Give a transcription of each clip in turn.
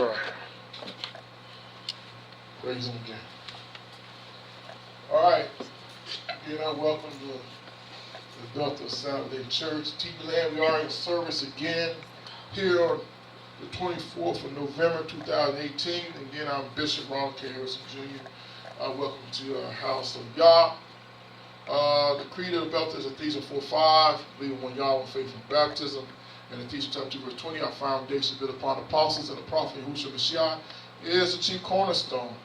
right. Praise him again. All right. Again, I welcome the Bethel Saturday Church. TV Land, we are in service again here on the 24th of November 2018. Again, I'm Bishop Ronald K. Harrison Jr. Welcome to our house of Yah. The creed of the Bethel is Ephesians 4:5, believing one Yah, one faith in baptism. And Ephesians chapter 2, verse 20, our foundation built upon the apostles and the prophet Yahushua Mashiach is the chief cornerstone.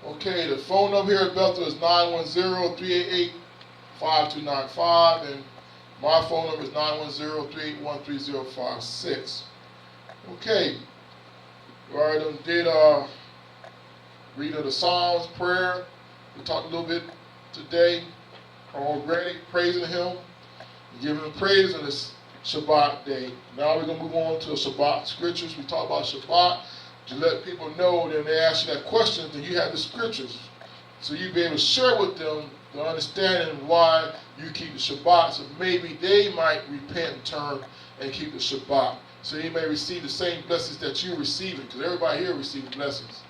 Okay, the phone number here at Bethel is 910-388-5295, and my phone number is 910-381-3056. Okay, we already did read of the Psalms, prayer. We talked a little bit today already, praising Him, giving Him praise on this Shabbat day. Now we're going to move on to Shabbat scriptures. We talk about Shabbat to let people know that they ask you that question, then you have the scriptures. So you be able to share with them the understanding why you keep the Shabbat. So maybe they might repent and turn and keep the Shabbat. So you may receive the same blessings that you're receiving, because everybody here receives blessings.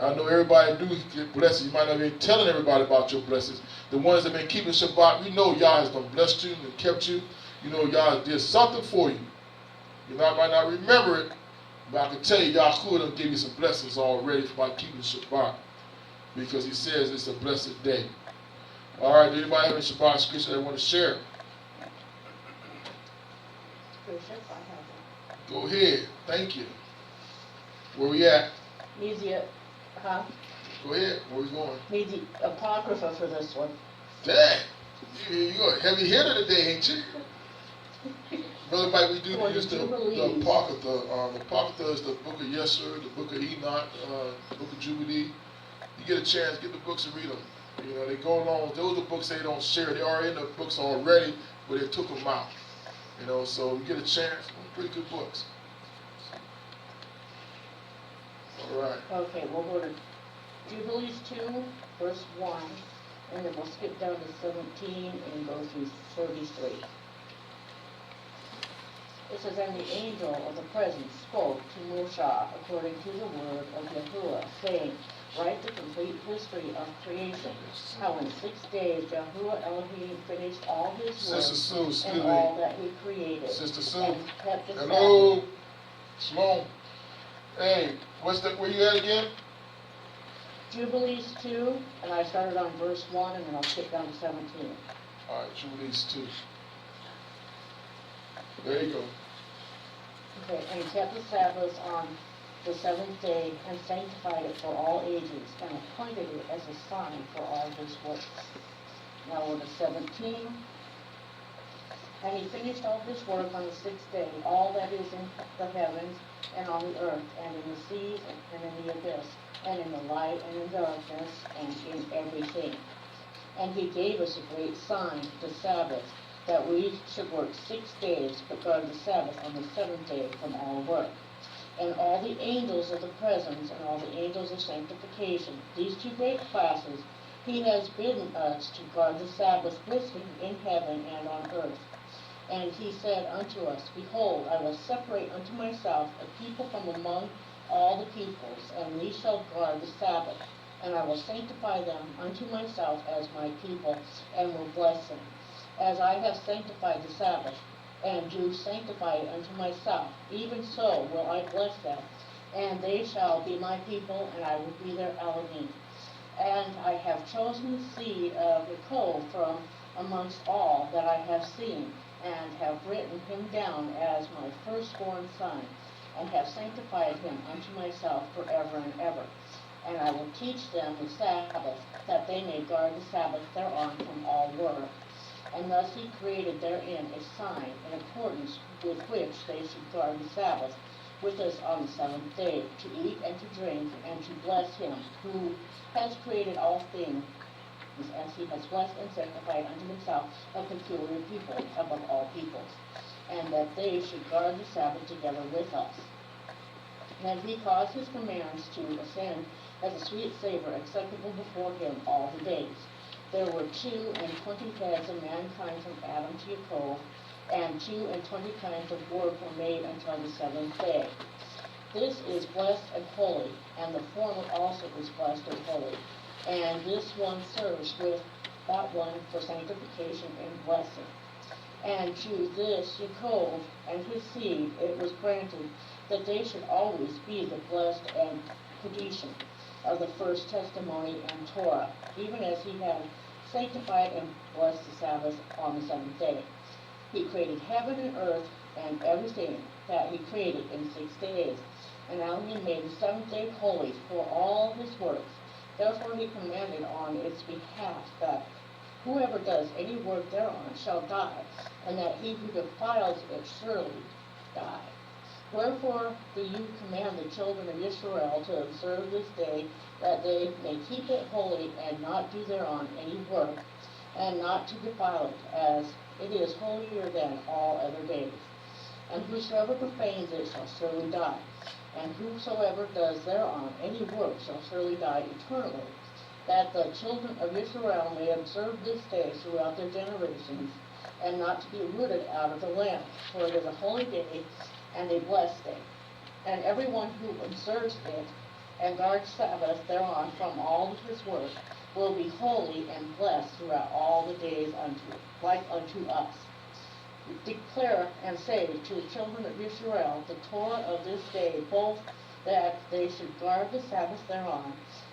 I know everybody do get blessings. You might not be telling everybody about your blessings. The ones that have been keeping Shabbat, we know Yah has done blessed you and kept you. You know Yah did something for you. You might not remember it, but I can tell you Yahuwah done give you some blessings already by keeping Shabbat, because He says it's a blessed day. All right, anybody have any Shabbat scripture they want to share? Bishop, I have Go ahead. Thank you. Where we at? one. Need the, Go ahead. Where we going? need the Apocrypha for this one. Dang. You're a heavy hitter today, ain't you? Brother Mike, we do use the Apocrypha. The Apocrypha is the book of Yesher, the book of Enoch, the book of Jubilee. You get a chance, get the books and read them. You know, they go along. Those are books they don't share. They are in the books already, but they took them out. You know, so you get a chance. Pretty good books. All right. Okay, we'll go to Jubilees 2, verse 1, and then we'll skip down to 17 and go through 33. It says, and the angel of the presence spoke to Moshe according to the word of Yahuwah, saying, write the complete history of creation, how in 6 days Yahuwah Elohim finished all His work and all that He created. Sister Sue. And kept the Hello. Sabbath. Shalom. Hey, where you at again? Jubilees 2, and I started on verse 1, and then I'll skip down to 17. All right, Jubilees 2. There you go. Okay, and He kept the Sabbath on the seventh day, and sanctified it for all ages, and appointed it as a sign for all His works. Now we're to 17. And He finished all His work on the sixth day, all that is in the heavens, and on the earth, and in the seas, and in the abyss, and in the light, and in darkness, and in everything. And He gave us a great sign, the Sabbath, that we should work 6 days, but guard the Sabbath on the seventh day from all work. And all the angels of the presence, and all the angels of sanctification, these two great classes, He has bidden us to guard the Sabbath with Him in heaven and on earth. And He said unto us, behold, I will separate unto myself a people from among all the peoples, and these shall guard the Sabbath. And I will sanctify them unto myself as my people, and will bless them. As I have sanctified the Sabbath, and do sanctify it unto myself, even so will I bless them. And they shall be my people, and I will be their Elohim. And I have chosen the seed of Jacob from amongst all that I have seen, and have written him down as my firstborn son, and have sanctified him unto myself forever and ever. And I will teach them the Sabbath, that they may guard the Sabbath thereon from all work. And thus He created therein a sign, in accordance with which they should guard the Sabbath with us on the seventh day, to eat and to drink, and to bless Him who has created all things, as He has blessed and sanctified unto Himself a peculiar people above all peoples, and that they should guard the Sabbath together with us. And He caused His commands to ascend as a sweet savor acceptable before Him all the days. There were 22 heads of mankind from Adam to Jacob, and 22 kinds of work were made until the seventh day. This is blessed and holy, and the former also is blessed and holy. And this one serves with that one for sanctification and blessing. And to this Jacob and his seed it was granted that they should always be the blessed and Kedushin of the first testimony and Torah, even as he had sanctified and blessed the Sabbath on the seventh day. He created heaven and earth and everything that he created in 6 days. And now he made the seventh day holy for all his works. Therefore he commanded on its behalf that whoever does any work thereon shall die, and that he who defiles it surely die. Wherefore do you command the children of Israel to observe this day, that they may keep it holy, and not do thereon any work, and not to defile it, as it is holier than all other days. And whosoever profanes it shall surely die, and whosoever does thereon any work shall surely die eternally, that the children of Israel may observe this day throughout their generations, and not to be rooted out of the land. For it is a holy day, and a blessed day. And everyone who observes it, and guards Sabbath thereon from all his work, will be holy and blessed throughout all the days like unto us. Declare and say to the children of Israel the Torah of this day, both that they should guard the Sabbath thereon,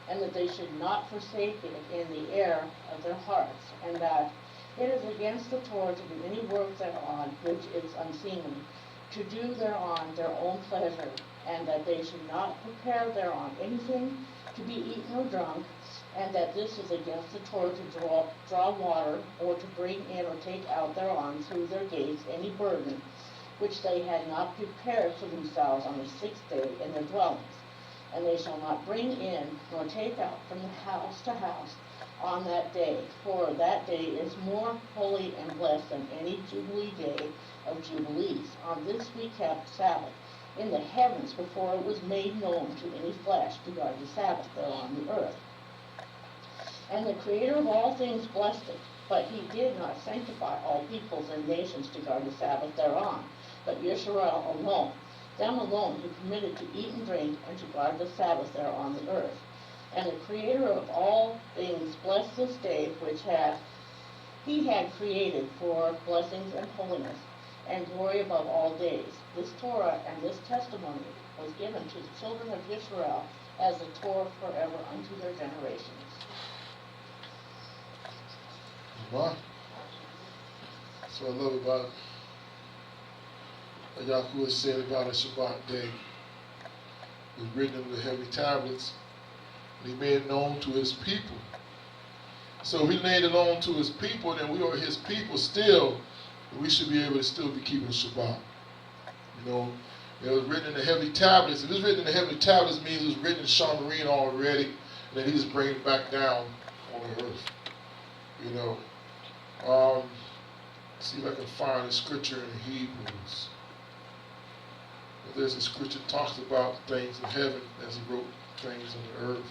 and that they should not forsake it in the air of their hearts, and that it is against the Torah to do any work thereon which is unseemly, to do thereon their own pleasure, and that they should not prepare thereon anything to be eaten or drunk, and that this is against the Torah to draw water, or to bring in or take out thereon through their gates any burden which they had not prepared for themselves on the sixth day in their dwellings. And they shall not bring in nor take out from the house to house on that day, for that day is more holy and blessed than any Jubilee day of Jubilees. On this we kept Sabbath in the heavens before it was made known to any flesh to guard the Sabbath there on the earth. And the Creator of all things blessed it, but he did not sanctify all peoples and nations to guard the Sabbath thereon, but Israel alone. Them alone he permitted to eat and drink, and to guard the Sabbath there on the earth. And the Creator of all things blessed this day which he had created for blessings and holiness, and glory above all days. This Torah and this testimony was given to the children of Israel as the Torah forever unto their generations. Wow. That's what I love about what Yahuwah said about a Shabbat day. It was written in the heavy tablets, and he made it known to his people. So if he made it known to his people, then we are his people still. We should be able to still be keeping Shabbat. You know, it was written in the heavy tablets. If it's written in the heavy tablets, it means it was written in Shamarine already, and then he just brings it back down on the earth. You know, see if I can find a scripture in Hebrews. If there's a scripture that talks about things in heaven as he wrote things on the earth.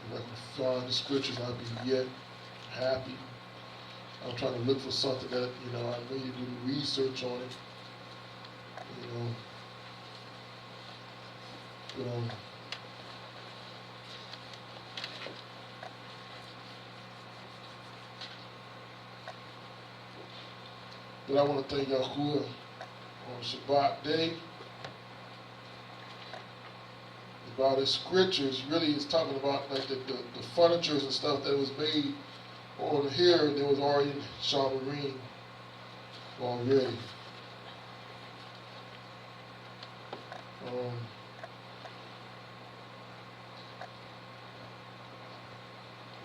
If I can find the scriptures, I'll be yet happy. I'm trying to look for something that, I need to do research on it. But I want to thank Yahuwah on Shabbat day. About his scriptures, really is talking about like the furnitures and stuff that was made on here, there was already in Shamarine already.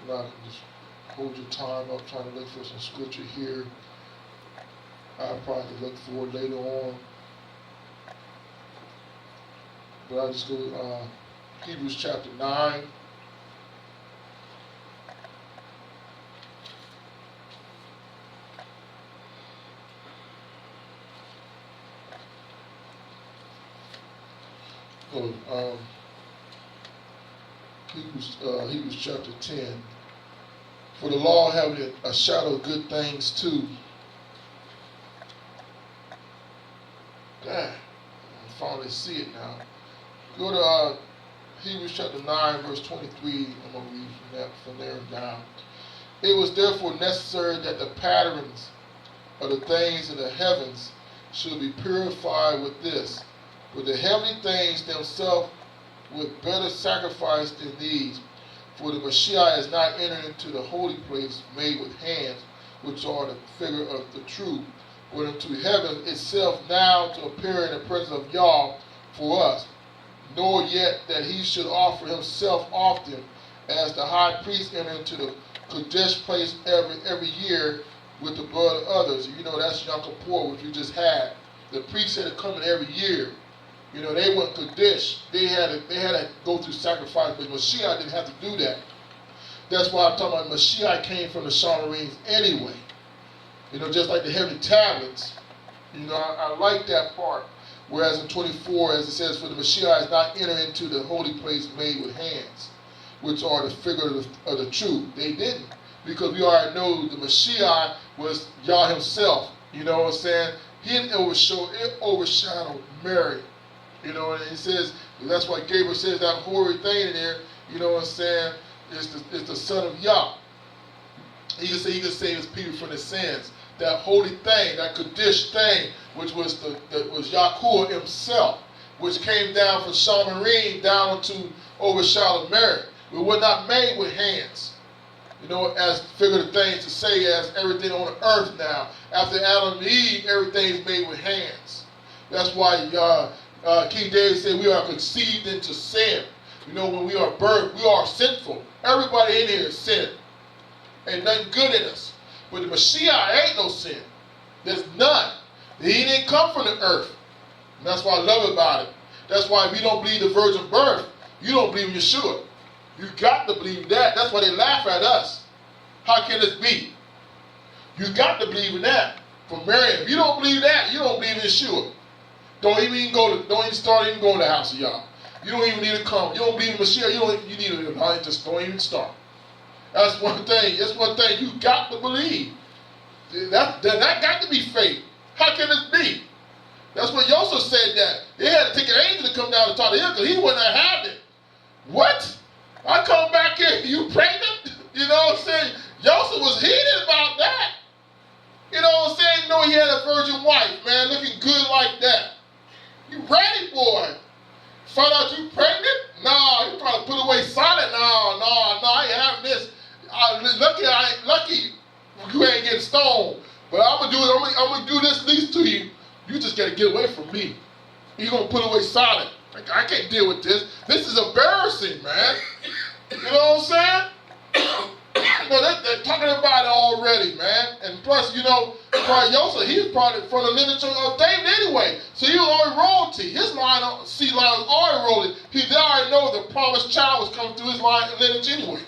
Now I can just hold your time up trying to look for some scripture here. I'll probably look for it later on. But I'll just go Hebrews chapter 9. Hebrews chapter 10. For the law having a shadow of good things too, already see it now. Go to Hebrews chapter 9, verse 23. I'm going to read from there down. It was therefore necessary that the patterns of the things in the heavens should be purified with this. For the heavenly things themselves with better sacrifice than these. For the Messiah is not entered into the holy place made with hands, which are the figure of the true, but into heaven itself now to appear in the presence of Yah for us. Nor yet that he should offer himself often, as the high priest entered into the Kodesh place every year with the blood of others. You know, that's Yom Kippur, which we just had. The priest had to come in every year. You know, they went Kodesh. They had to go through sacrifice, but Mashiach didn't have to do that. That's why I'm talking about Mashiach came from the Shamarim anyway. You know, just like the heavenly tablets. You know, I like that part. Whereas in 24, as it says, for the Mashiach is not entered into the holy place made with hands, which are the figure of the truth. They didn't. Because we already know the Mashiach was Yah himself. You know what I'm saying? He didn't overshadow Mary. You know, and he says, that's why Gabriel says that hoary thing in there, you know what I'm saying, is the son of Yah. He can save his people from their sins. That holy thing, that Kaddish thing, which was Yahuwah himself, which came down from Shamarim down to overshadow Mary. We were not made with hands. You know, as figurative things to say as everything on the earth now. After Adam and Eve, everything's made with hands. That's why King David said we are conceived into sin. You know, when we are birthed, we are sinful. Everybody in here is sin. Ain't nothing good in us. But the Mashiach ain't no sin. There's none. He didn't come from the earth. And that's what I love about it. That's why if you don't believe the virgin birth, you don't believe in Yeshua. You got to believe that. That's why they laugh at us. How can this be? You got to believe in that. From Mary, if you don't believe that, you don't believe in Yeshua. Don't even start going to the house of Yah. You don't even need to come. You don't believe in Mashiach. You need to just don't even start. That's one thing. That's one thing you got to believe. That got to be faith. How can this be? That's what Yosef said that. They had to take an angel to come down and talk to him because he wouldn't have had it. What? I come back here, you pregnant? You know what I'm saying? Yosef was heated about that. You know what I'm saying? You know he had a virgin wife, man, looking good like that. You ready, boy? Find out you pregnant? No, you probably put away solid. No, I ain't having this. Lucky you ain't getting stoned. But I'm gonna do this least to you. You just gotta get away from me. You gonna put away solid. I can't deal with this. This is embarrassing, man. You know what I'm saying? You know, they're talking about it already, man. And plus, you know, Yosef, he was probably from the lineage of David anyway. So he was already royalty. His line was already royalty. He already know the promised child was coming through his line and lineage anyway.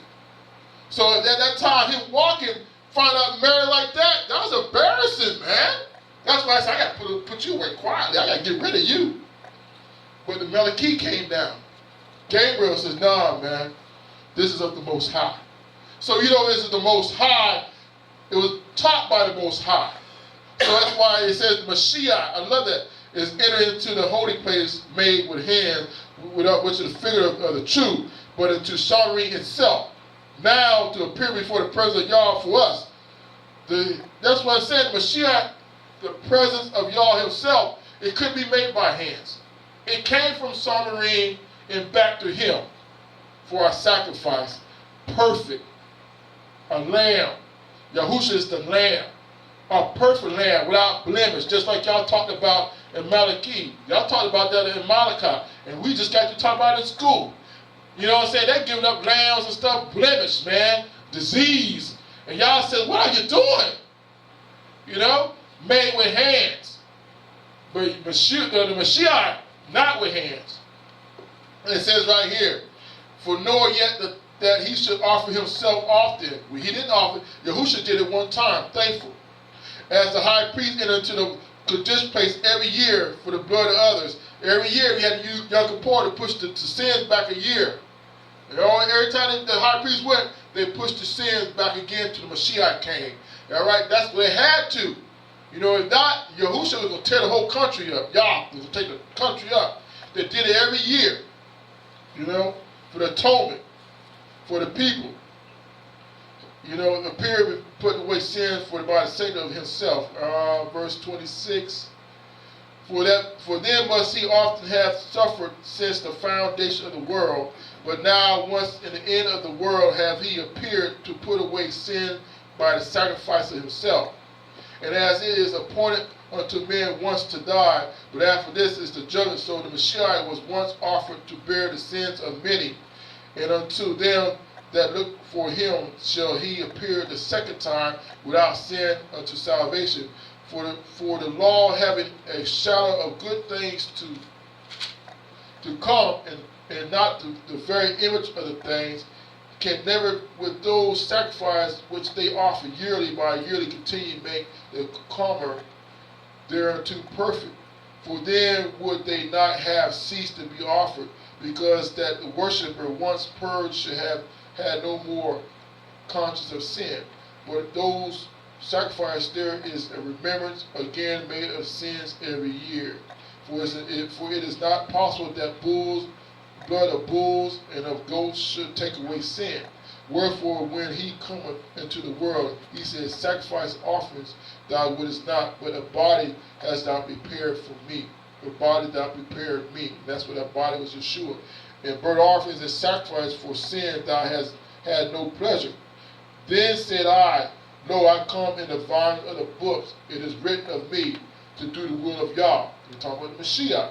So at that time, him walking, find out married like that was embarrassing, man. That's why I said, I got to put you away quietly. I got to get rid of you. But the Malachi came down. Gabriel says, nah, man, this is of the Most High. So, you know, this is the Most High. It was taught by the Most High. So that's why it says Mashiach, I love that, is entered into the holy place made with hands, which is the figure of the truth, but into Shamarim itself. Now to appear before the presence of Yah for us. That's why I said Mashiach, the presence of Yah himself, it couldn't be made by hands. It came from Shamarim and back to him for our sacrifice. Perfect. A lamb. Yahusha is the lamb. A perfect lamb without blemish, just like y'all talked about in Malachi. Y'all talked about that in Malachi. And we just got to talk about it in school. You know what I'm saying? They're giving up lambs and stuff, blemish, man. Disease. And y'all said, what are you doing? You know? Made with hands. But the Mashiach, not with hands. And it says right here, for nor yet that he should offer himself often. He didn't offer. Yahusha did it one time, thankful. As the high priest entered into the Kodesh place every year for the blood of others. Every year he had to use Yom Kippur to push the sins back a year. You know, every time the high priest went, they pushed the sins back again till the Mashiach came. All right, that's what they had to. You know, if not, Yahusha was going to tear the whole country up. Yah was going to take the country up. that did it every year, you know, for the atonement, for the people. You know, the period put away sin for by the sake of himself. Verse 26. For then must he often have suffered since the foundation of the world, but now once in the end of the world have he appeared to put away sin by the sacrifice of himself. And as it is appointed unto men once to die, but after this is the judgment, so the Messiah was once offered to bear the sins of many, and unto them that look for him shall he appear the second time without sin unto salvation. For the law having a shadow of good things to come, and not the very image of the things, can never with those sacrifices which they offer yearly by yearly continue make the comer thereunto perfect. For then would they not have ceased to be offered, because that the worshipper once purged should have had no more conscience of sin. But those sacrifice there is a remembrance again made of sins every year. For it is not possible that blood of bulls and of goats should take away sin. Wherefore when he cometh into the world, he says, sacrifice offerings thou wouldest not, but a body hast thou prepared for me. A body thou prepared me. That's what that body was, Yeshua. And burnt offerings and sacrifice for sin thou hast had no pleasure. Then said I, lo, I come in the volume of the books. It is written of me to do the will of Yah. We're talking about the Mashiach.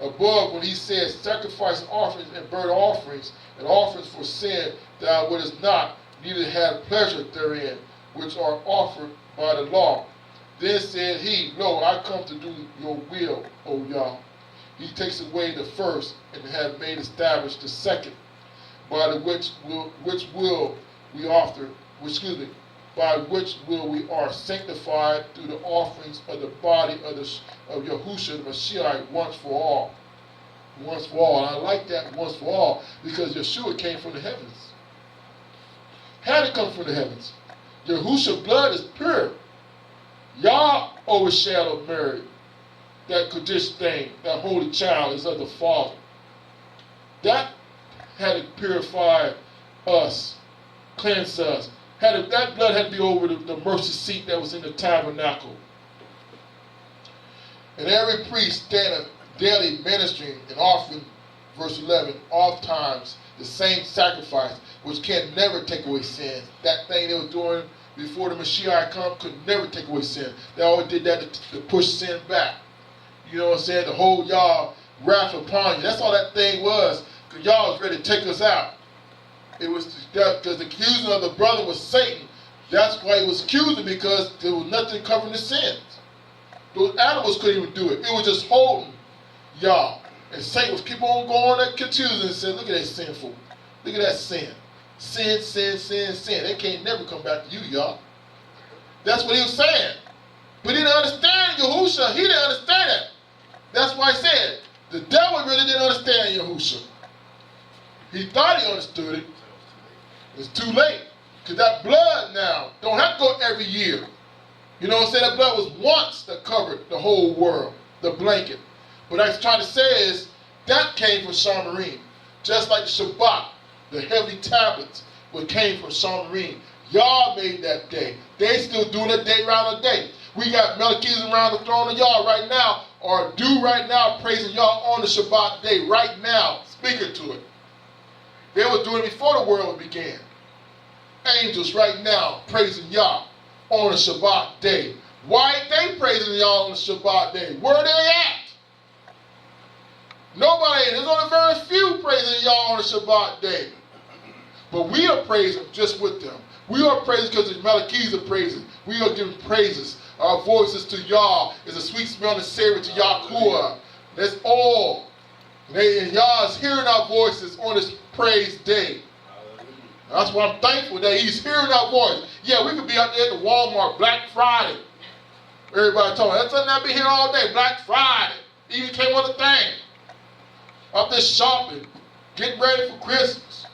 Above, when he says, sacrifice offerings and burnt offerings and offerings for sin, thou wouldest not, neither had pleasure therein, which are offered by the law. Then said he, lo, I come to do your will, O Yah. He takes away the first, and have made established the second, by the which will we are sanctified through the offerings of the body of Yahushua the Mashiach once for all. Once for all. And I like that once for all, because Yeshua came from the heavens. Had to come from the heavens. Yahushua's blood is pure. Yah overshadowed Mary. That Kodesh thing, that holy child is of the Father. That had to purify us, cleanse us. That blood had to be over the mercy seat that was in the tabernacle. And every priest standeth daily ministering and offering, verse 11, oft times the same sacrifice, which can never take away sin. That thing they were doing before the Mashiach come could never take away sin. They always did that to push sin back. You know what I'm saying? To hold y'all wrath upon you. That's all that thing was, because y'all was ready to take us out. It was because the accusing of the brother was Satan. That's why he was accusing, because there was nothing covering the sins. Those animals couldn't even do it. It was just holding y'all. And Satan was keep on going and accusing and saying, look at that sinful. Look at that sin. Sin, sin, sin, sin. They can't never come back to you, y'all. That's what he was saying. But he didn't understand Yahushua. He didn't understand that. That's why he said, the devil really didn't understand Yahushua. He thought he understood it. It's too late. Because that blood now don't have to go every year. You know what I'm saying? That blood was once that covered the whole world, the blanket. But what I was trying to say is, that came from Shamarim. Just like the Shabbat, the heavenly tablets, what came from Shamarim. Yah made that day. They still doing that day round a day. We got Melchizedek around the throne of Yah right now, or do right now, praising Yah on the Shabbat day, right now, speaking to it. They were doing it before the world began. Angels right now praising Yah on the Shabbat day. Why ain't they praising Yah on the Shabbat day? Where are they at? Nobody. There's only very few praising Yah on the Shabbat day. But we are praising just with them. We are praising because the Melchizedek praising. We are giving praises. Our voices to Yah is a sweet smelling savor to Yahuwah. That's all. And Yah is hearing our voices on this praise day. That's why I'm thankful that he's hearing our voice. Yeah, we could be out there at the Walmart Black Friday. Everybody told me, that's something I've been here all day, Black Friday. Even came on the thing. Up there shopping, getting ready for Christmas,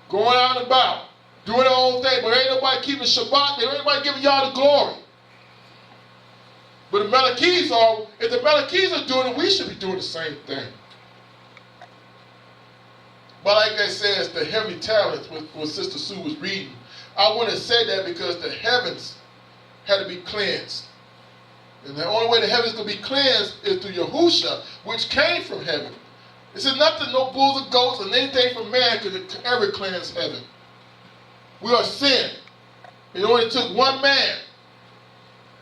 going out and about, doing their own thing, but ain't nobody keeping Shabbat, there ain't nobody giving y'all the glory. But the Melchizedek, if the Melchizedek doing it, we should be doing the same thing. But like they says, the heavenly talents, what Sister Sue was reading, I want to say that because the heavens had to be cleansed. And the only way the heavens could be cleansed is through Yahusha, which came from heaven. It says nothing, no bulls or goats or anything from man could ever cleanse heaven. We are sin. It only took one man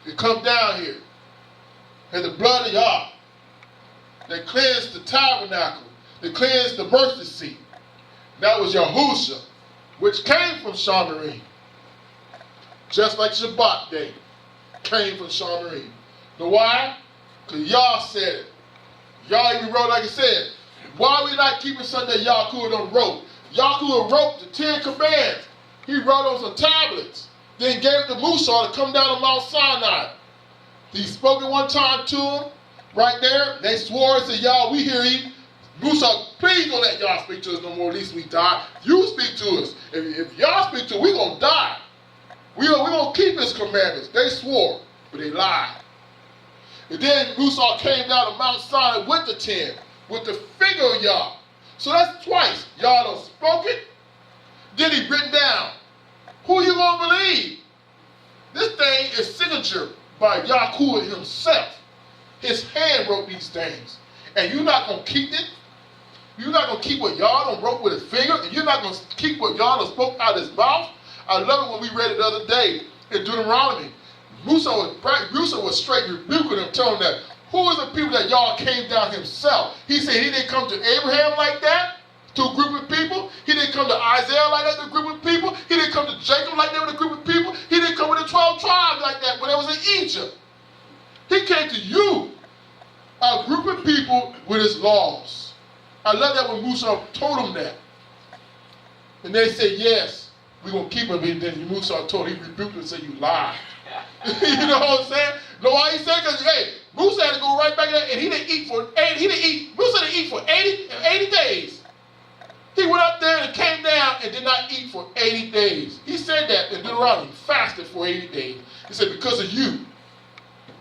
to come down here. And the blood of Yah that cleansed the tabernacle, that cleansed the mercy seat. That was Yahusha, which came from Shamarim. Just like Shabbat day came from Shamarim. Know why? Because Yah said it. Yah even wrote, like I said, why are we not keeping something that Yahuwah done wrote? Yahuwah wrote the 10 commands. He wrote on some tablets. Then gave it to Musa to come down on Mount Sinai. He spoke it one time to him, right there. They swore and said, Yah, we hear you. Musa, please don't let Yah speak to us no more, at least we die. You speak to us. If Yah speak to us, we're going to die. We're going to keep his commandments. They swore, but they lied. And then Musa came down to Mount Sinai with the 10, with the finger of Yah. So that's twice. Yah done spoke it, then he written down. Who you going to believe? This thing is signature by Yahuwah himself. His hand wrote these things. And you're not going to keep it? You're not going to keep what Yah done wrote with his finger? And you're not going to keep what Yah done spoke out of his mouth? I love it when we read it the other day in Deuteronomy. Musa was straight rebuking them, telling them that, who is the people that Yah came down himself? He said he didn't come to Abraham like that, to a group of people. He didn't come to Isaiah like that, to a group of people. He didn't come to Jacob like that with a group of people. He didn't come with the 12 tribes like that when it was in Egypt. He came to you, a group of people with his laws. I love that when Musa told them that. And they said, yes, we're going to keep them. And then Musa told him, he rebuked them and said, you lied. You know what I'm saying? Know why he said? Because, hey, Musa had to go right back there, and he didn't eat for 80, Musa didn't eat for 80 days. He went up there and came down and did not eat for 80 days. He said that in Deuteronomy, fasted for 80 days. He said, because of you,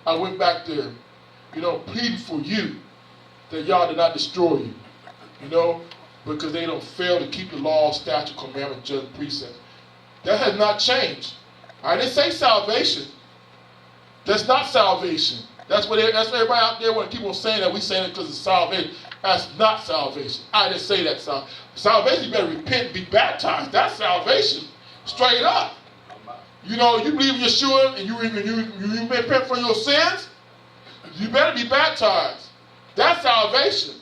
I went back there, pleading for you that Yah did not destroy you, because they don't fail to keep the law, statute, commandment, judgment, precept. That has not changed. I didn't say salvation. That's not salvation. That's what everybody out there want to keep on saying that we saying it because it's salvation. That's not salvation. I didn't say that. Salvation, you better repent and be baptized. That's salvation. Straight up. You believe in Yeshua and you repent for your sins, you better be baptized. That's salvation.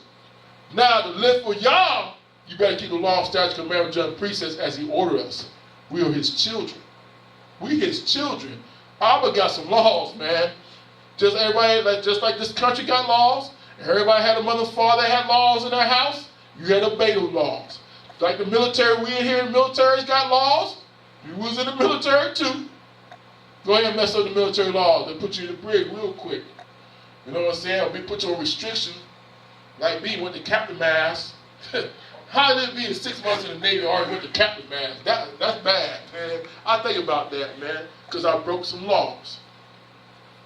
Now, to live for Yah, you better keep the law, statutes, commandments, judgment, precepts as he ordered us. We are his children. We his children. Abba got some laws, man. Just like this country got laws, and everybody had a mother and father that had laws in their house, you had to obey those laws. Like the military, we in here in the military's got laws. You was in the military too. Go ahead and mess up the military laws. They put you in the brig real quick. You know what I'm saying? Or we put you on restriction. Like me, went to captain mass. How did it be in 6 months in the Navy already went to captain mass? That's bad, man. I think about that, man, because I broke some laws.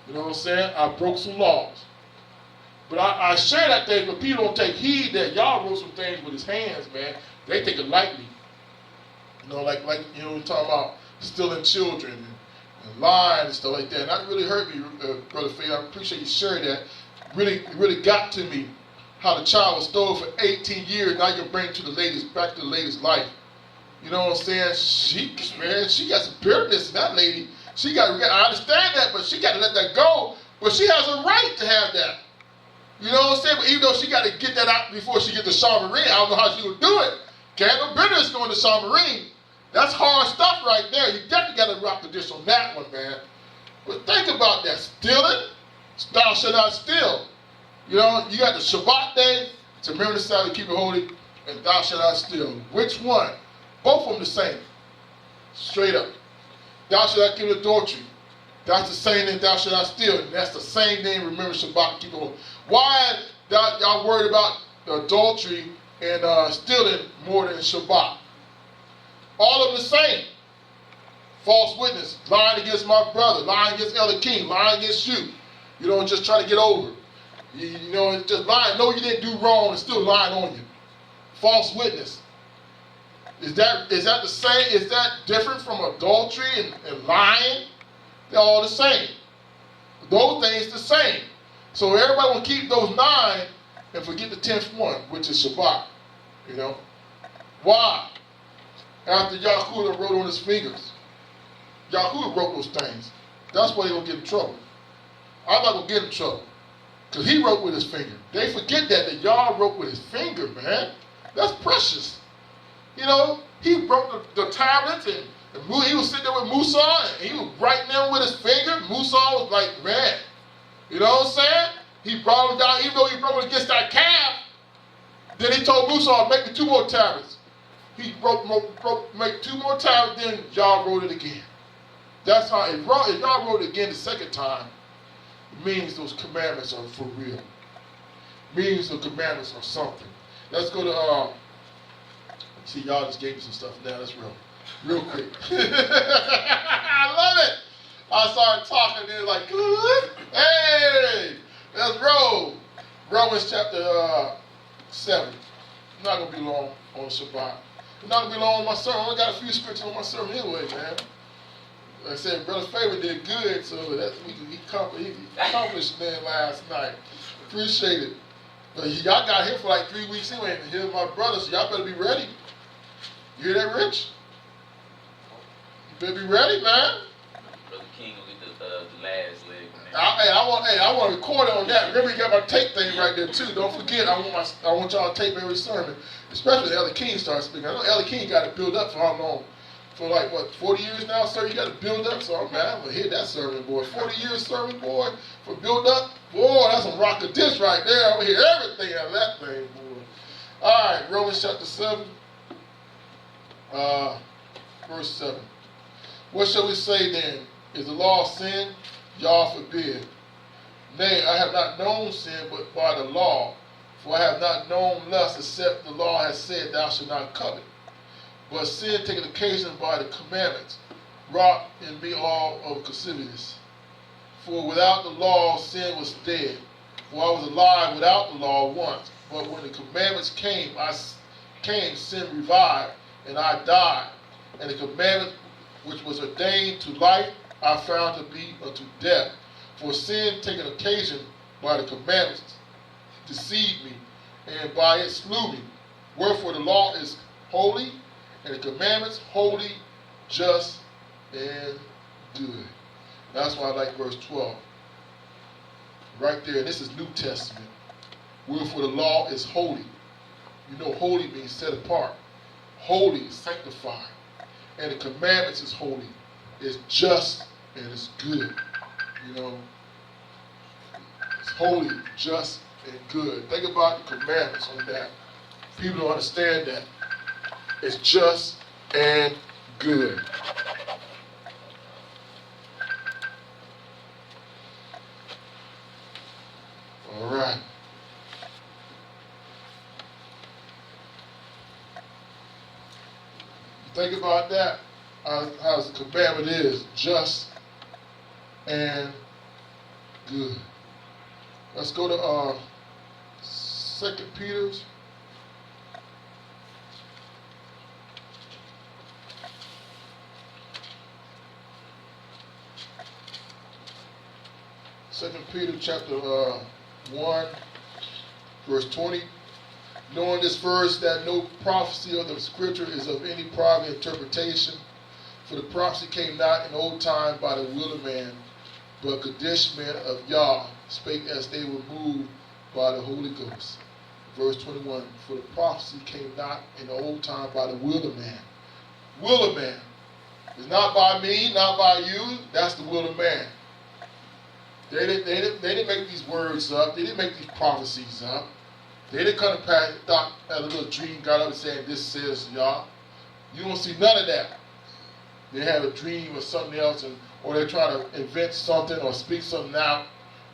You know what I'm saying? I broke some laws. But I share that thing, but people don't take heed that Yah wrote some things with his hands, man. They take it lightly. Like we're talking about stealing children and lying and stuff like that. And that really hurt me, Brother Faye. I appreciate you sharing that. It really got to me how the child was stolen for 18 years. Now you bring it to back to the lady's life. You know what I'm saying? She got some bitterness in that lady. I understand that, but she got to let that go. But she has a right to have that. You know what I'm saying? But even though she got to get that out before she gets to Shamarim, I don't know how she would do it. Can't no bitterness going to Shamarim. That's hard stuff right there. You definitely got to rock the dish on that one, man. But think about that. Stealing, thou shalt not steal. You got the Shabbat day to remember the Sabbath, keep it holy, and thou shalt not steal. Which one? Both of them the same. Straight up. Thou shalt not commit adultery. That's the same thing, thou shalt not steal. And that's the same thing, remember Shabbat, keep it holy. Why y'all worried about adultery and stealing more than Shabbat? All of them the same. False witness, lying against my brother, lying against Elder King, lying against you. Just trying to get over. Just lying. No, you didn't do wrong and still lying on you. False witness. Is that the same? Is that different from adultery and lying? They're all the same. Those things the same. So everybody will keep those 9 and forget the 10th one, which is Shabbat. You know? Why? After Yahuwah wrote on his fingers. Yahuwah wrote those things. That's why they don't get in trouble. I'm not going to get in trouble. Because he wrote with his finger. They forget that Yah wrote with his finger, man. That's precious. You know, he wrote the tablets, and he was sitting there with Musa, and he was writing them with his finger. Musa was like, man, you know what I'm saying? He brought him down, even though he wrote against that calf. Then he told Musa, make me 2 more tablets. He make 2 more tablets, then Yah wrote it again. That's how if Yah wrote it again the second time, it means those commandments are for real. It means the commandments are something. Let's go to see, y'all just gave me some stuff now. That's real quick. I love it. I started talking, and they're like, hey, let's roll. Romans chapter 7. I'm not going to be long on Shabbat. I'm not going to be long on my sermon. I only got a few scriptures on my sermon anyway, man. Like I said, Brother Favor did good, so he accomplished that last night. Appreciate it. But y'all got here for like 3 weeks anyway, and here's my brother, so y'all better be ready. You hear that, Rich? You better be ready, man. Brother King will get the last leg. I want to record on that. Remember, you got my tape thing right there too. Don't forget, I want y'all to tape every sermon, especially when Elder King starts speaking. I know Elder King got to build up for how long? For like, what, 40 years now, sir? You got to build up. So, man, I'm going to hit that sermon, boy. 40 years sermon, boy, for build up. Boy, that's some rock of dish right there. I'm going to hear everything out of that thing, boy. All right, Romans chapter 7, verse 7. What shall we say then? Is the law sin? Yah forbid. Nay, I have not known sin but by the law. For I have not known lust except the law has said, thou shalt not covet. But sin taken occasion by the commandments, wrought in me all of lasciviousness. For without the law sin was dead. For I was alive without the law once. But when the commandments came, sin revived, and I died. And the commandment which was ordained to life, I found to be unto death. For sin taken occasion by the commandments deceived me, and by it slew me. Wherefore the law is holy, and the commandments holy, just, and good. That's why I like verse 12. Right there, this is New Testament. Wherefore the law is holy. You know holy means set apart. Holy is sanctified. And the commandments is holy. It's just, and it's good. You know, it's holy, just, and good. Think about the commandments on that. People don't understand that. It's just and good. All right. Think about that, how the commandment is just and good. Let's go to 2 Peter's. Second Peter chapter 1, verse 20. Knowing this verse, that no prophecy of the scripture is of any private interpretation, for the prophecy came not in old time by the will of man, but Kadesh men of Yah spake as they were moved by the Holy Ghost. Verse 21, for the prophecy came not in the old time by the will of man. Will of man. It's not by me, not by you, that's the will of man. They didn't make these words up. They didn't make these prophecies up. They didn't come to pass, thought, had a little dream, got up and saying, this says Yah. You don't see none of that. They have a dream or something else, or they're trying to invent something or speak something out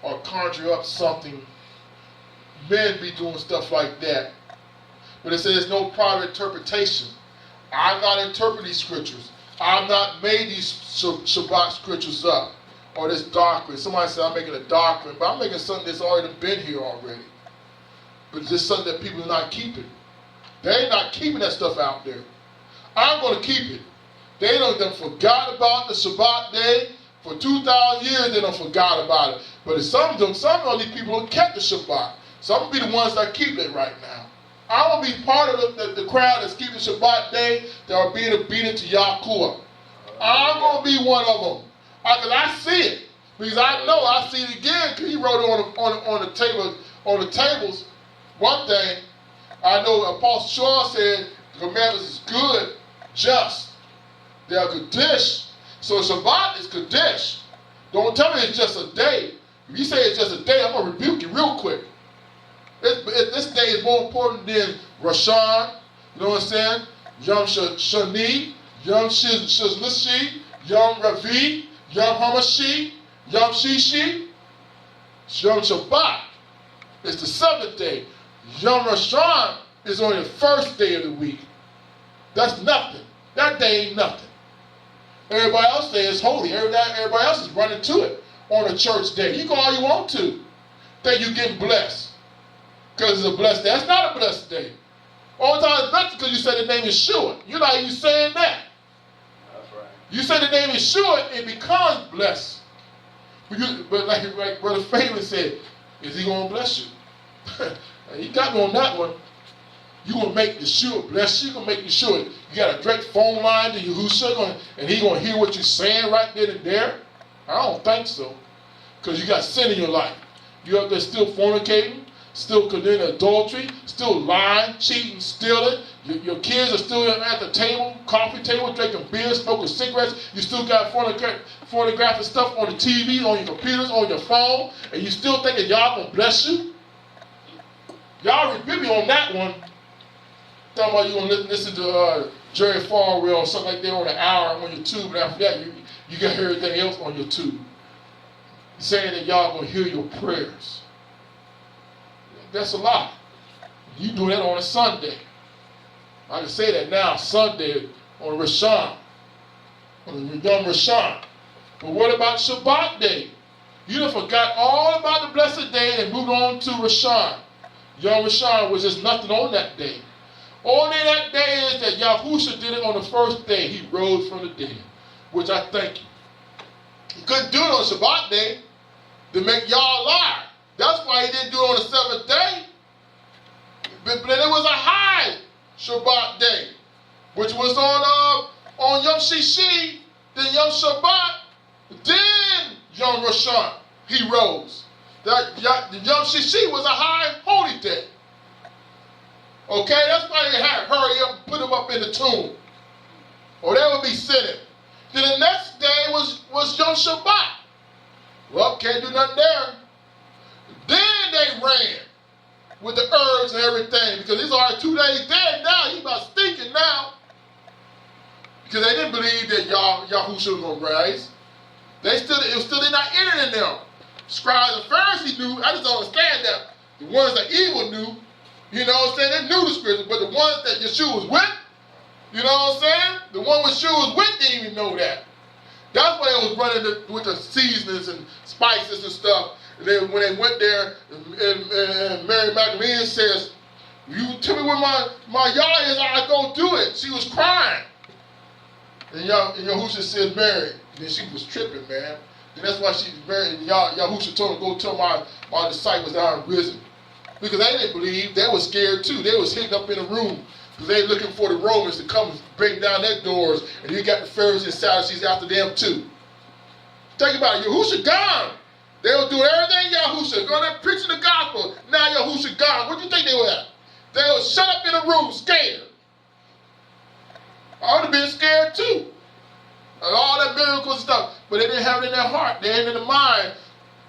or conjure up something. Men be doing stuff like that. But it says there's no private interpretation. I'm not interpreting these scriptures. I've not made these Shabbat scriptures up or this doctrine. Somebody said I'm making a doctrine, but I'm making something that's already been here already. But it's just something that people are not keeping. They're not keeping that stuff out there. I'm going to keep it. They done forgot about the Shabbat day. For 2,000 years, they done forgot about it. But some of these people don't kept the Shabbat. So I'm going to be the ones that keep it right now. I want to be part of the crowd that's keeping Shabbat day, that are being obedient to Yahuwah. I'm going to be one of them. Because I see it. Because I see it again. Because he wrote it on the tables. One thing, I know Apostle Shaw said the commandments is good, just. They are Kadesh. So Shabbat is Kadesh. Don't tell me it's just a day. If you say it's just a day, I'm going to rebuke you real quick. This day is more important than Rashan, you know what I'm saying? Yom Shani, Yom Shizlishi, Yom Ravi, Yom Hamashi, Yom Shishi. Yom Shabbat is the 7th day. Yom Rashan is only the 1st day of the week. That's nothing. That day ain't nothing. Everybody else say it's holy. Everybody else is running to it on a church day. You go all you want to. Think you're getting blessed. Because it's a blessed day. That's not a blessed day. All the time it's blessed because you say the name Yeshua. You're not even saying that. That's right. You say the name Yeshua, it becomes blessed. But like Brother Phelan said, is he going to bless you? He got me on that one. You're going to make Yeshua bless you. You're going to make Yeshua. You got a direct phone line to Yahushua, and he's going to hear what you're saying right then and there? I don't think so. Because you got sin in your life. You're up there still fornicating, still committing adultery, still lying, cheating, stealing. Your kids are still at the table, coffee table, drinking beer, smoking cigarettes. You still got photographic stuff on the TV, on your computers, on your phone, and you still thinking y'all going to bless you? Y'all rebuke me on that one. Talking about you going to listen to Jerry Falwell or something like that on an hour on your tube, and after that you got everything else on your tube. Saying that y'all going to hear your prayers. That's a lie. You do that on a Sunday. I can say that now, Sunday on Rashan, on Yom Rashan. But what about Shabbat day? You done forgot all about the blessed day and moved on to Rashan. Yom Rashan was just nothing on that day. Only that day is that Yahusha did it on the 1st day. He rose from the dead, which I thank you. He couldn't do it on Shabbat day to make y'all lie. That's why he didn't do it on the 7th day. But then it was a high Shabbat day, which was on Yom Shishi, then Yom Shabbat, then Yom Rashan. He rose. Yom Shishi was a high holy day. Okay, that's why they had to hurry up and put him up in the tomb, or they would be sinning. Then the next day was Yom Shabbat. Well, can't do nothing there. Then they ran with the herbs and everything, because he's already 2 days dead now. He's about stinking now. Because they didn't believe that Yahushua was going to rise. It was still not entered in them. Scribes and Pharisees knew. I just don't understand that. The ones that evil knew, you know what I'm saying? They knew the scriptures, but the ones that Yeshua was with, you know what I'm saying? The one Yeshua was with didn't even know that. That's why they was running with the seasonings and spices and stuff. And then when they went there, and Mary Magdalene says, "You tell me where my Yah is, I go do it." She was crying. And Yahushua said, "Mary." And then she was tripping, man. And that's why she married. Yahushua told her, "Go tell my disciples that I'm risen." Because they didn't believe. They were scared too. They was hidden up in a room. Because they looking for the Romans to come break down their doors. And you got the Pharisees and Sadducees after them too. Think about it. Yahushua gone. They were doing everything Yahushua. Going there preaching the gospel. Now Yahushua gone. Where do you think they were at? They were shut up in a room scared. I would have been scared too. And all that miracles and stuff. But they didn't have it in their heart. They had it in their mind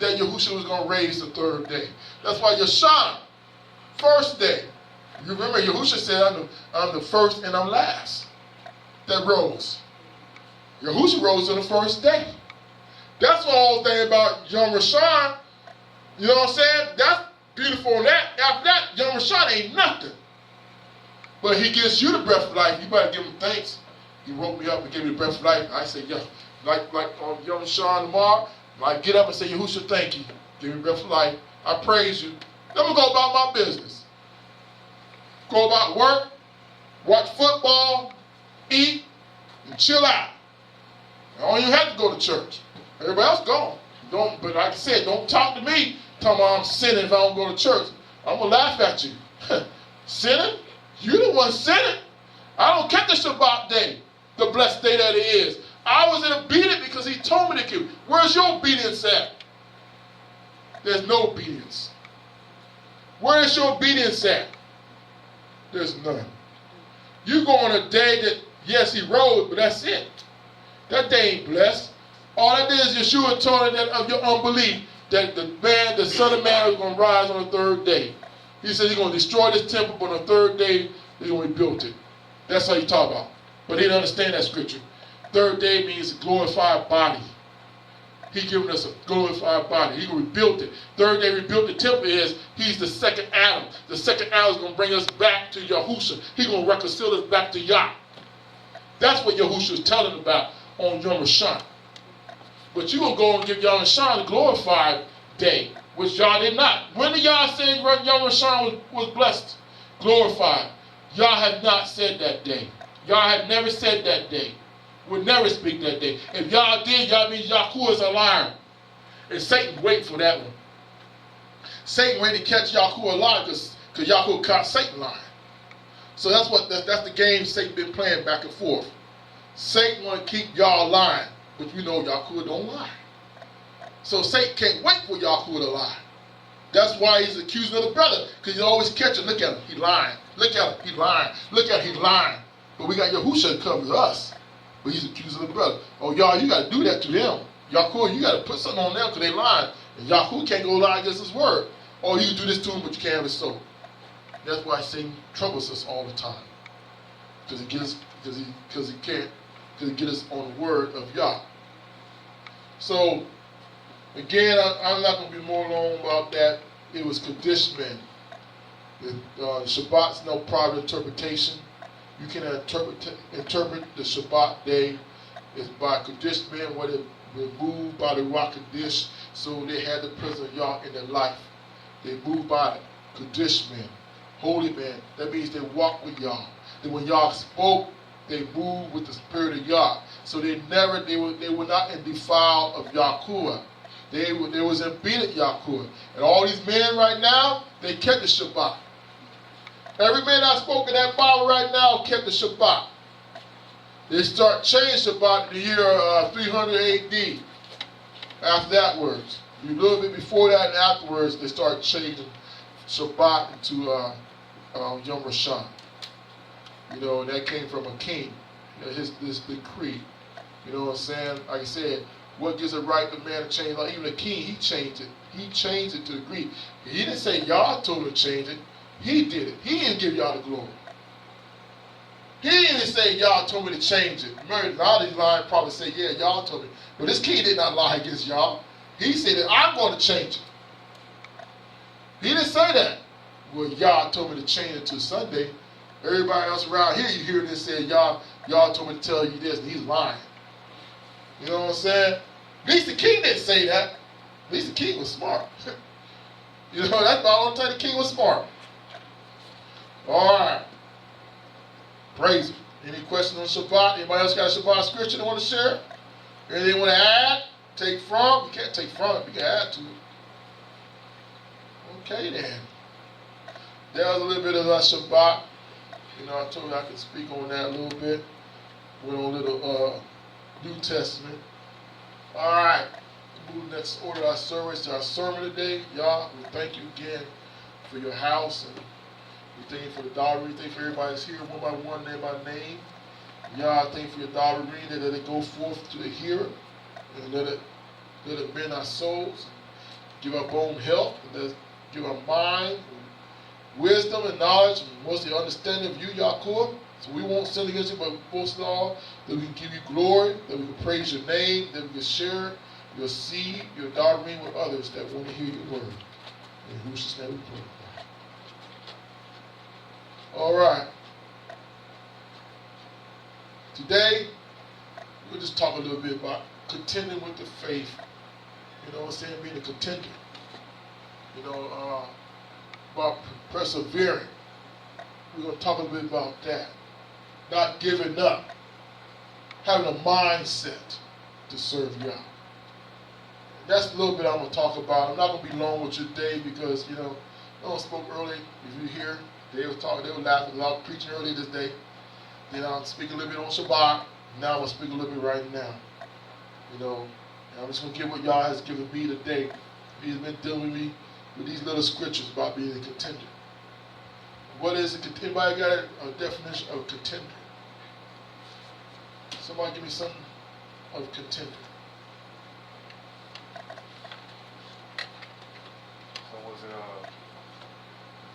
that Yahushua was going to raise the 3rd day. That's why Yeshua, 1st day. You remember Yahushua said, I'm the first and I'm last that rose. Yahushua rose on the 1st day. That's the whole thing about Yom Rashan. You know what I'm saying? That's beautiful on that. After that, Yom Rashan ain't nothing. But he gives you the breath of life. You better give him thanks. He woke me up and gave me the breath of life. I say, yeah, like on Yom Rashan tomorrow, I get up and say, Yahushua, thank you. Give me breath of life. I praise you. Then I'm going to go about my business. Go about work, watch football, eat, and chill out. I don't even have to go to church. Everybody else gone. But like I said, don't talk to me talking about I'm sinning if I don't go to church. I'm going to laugh at you. Sinning? You the one sinning. I don't get the Shabbat day, the blessed day that it is. I was obedient because he told me to keep. Where's your obedience at? There's no obedience. Where is your obedience at? There's none. You go on a day that, yes, he rose, but that's it. That day ain't blessed. All that is Yeshua told that of your unbelief that the Son of Man is going to rise on the third day. He said he's going to destroy this temple, but on the third day he's going to rebuild it. That's how you talk about. But he didn't understand that scripture. Third day means a glorified body. He given us a glorified body. He rebuilt it. Third day rebuilt the temple is he's the second Adam. The second Adam is going to bring us back to Yahusha. He's going to reconcile us back to Yah. That's what Yahusha is telling about on Yom Rishon. But you're going to go and give Yom Rishon a glorified day, which y'all did not. When did y'all say Yom Rishon was blessed, glorified? Y'all have not said that day. Y'all have never said that day. Would never speak that day. If y'all did, y'all mean Yahuwah is a liar. And Satan waiting for that one. Satan waiting to catch Yahuwah lying because Yahuwah caught Satan lying. So that's the game Satan been playing back and forth. Satan want to keep y'all lying, but you know Yahuwah don't lie. So Satan can't wait for Yahuwah to lie. That's why he's accusing of the brother, because he always catch him. Look at him, he lying. Look at him, he lying. Look at him, he lying. But we got Yahusha that covers us. But he's accusing the brother. Oh, y'all, you got to do that to them. Yahuwah, you got to put something on them because they lying. And Yahuwah can't go lie against his word. Oh, you can do this to him, but you can't have his soul. That's why Satan troubles us all the time. Because he gets on the word of Yah. So, again, I'm not going to be more long about that. It was conditionment. The Shabbat's no private interpretation. You can interpret the Shabbat day is by conditionment, what it was moved by the Ruach HaKodesh, so they had the presence of Yah in their life. They moved by conditionment, holy man. That means they walked with Yah. Then when Yah spoke, they moved with the spirit of Yah. So they were not in defile of Yahuwah. They was in obedient Yahuwah. And all these men right now, they kept the Shabbat. Every man I spoke in that Bible right now kept the Shabbat. They start changing Shabbat in the year 300 AD. After that words. A little bit before that and afterwards, they start changing Shabbat into Yom Rishon. You know, and that came from a king. You know, this decree. You know what I'm saying? Like I said, what gives a right to man to change? Like even the king, he changed it. He changed it to the Greek. He didn't say y'all told him to change it. He did it. He didn't give y'all the glory. He didn't say y'all told me to change it. Remember, a lot of these lines probably say, yeah, y'all told me. But this king did not lie against y'all. He said that I'm going to change it. He didn't say that. Well, y'all told me to change it to Sunday. Everybody else around here, you hear this say, y'all told me to tell you this, and he's lying. You know what I'm saying? At least the king didn't say that. At least the king was smart. You know, that's all I'm telling you, the king was smart. All right. Praise him. Any questions on Shabbat? Anybody else got a Shabbat scripture they want to share? Anything want to add? Take from? You can't take from it. You can add to it. Okay, then. There was a little bit of that Shabbat. You know, I told you I could speak on that a little bit. Went on a little New Testament. All right. Move next order of our service to our sermon today. Y'all, we thank you again for your house, and we thank you for the dowry. We thank you for everybody that's here one by one, name by name. Y'all, thank you for your dowry reading, that it go forth to the hearer, and let it mend our souls, give our bone health, and let it give our mind wisdom and knowledge, and mostly understanding of you, Yahuwah. So we won't sin against you, but most of all, that we can give you glory, that we can praise your name, that we can share your seed, your doctrine with others that want to hear your word. In Yahushua's name we pray. All right. Today, we'll just talk a little bit about contending with the faith. You know what I'm saying? Being a contender. You know, about persevering. We're going to talk a little bit about that. Not giving up. having a mindset to serve Yah. That's a little bit I'm going to talk about. I'm not going to be long with you today because, no one spoke early. If you're here, they were talking, they were laughing. I was preaching earlier this day. Then I'll speak a little bit on Shabbat. Now I'm going to speak a little bit right now. And I'm just going to give what Yah has given me today. He's been dealing with me with these little scriptures about being a contender. What is a contender? Anybody got a definition of contender? Somebody give me something of contender. Someone's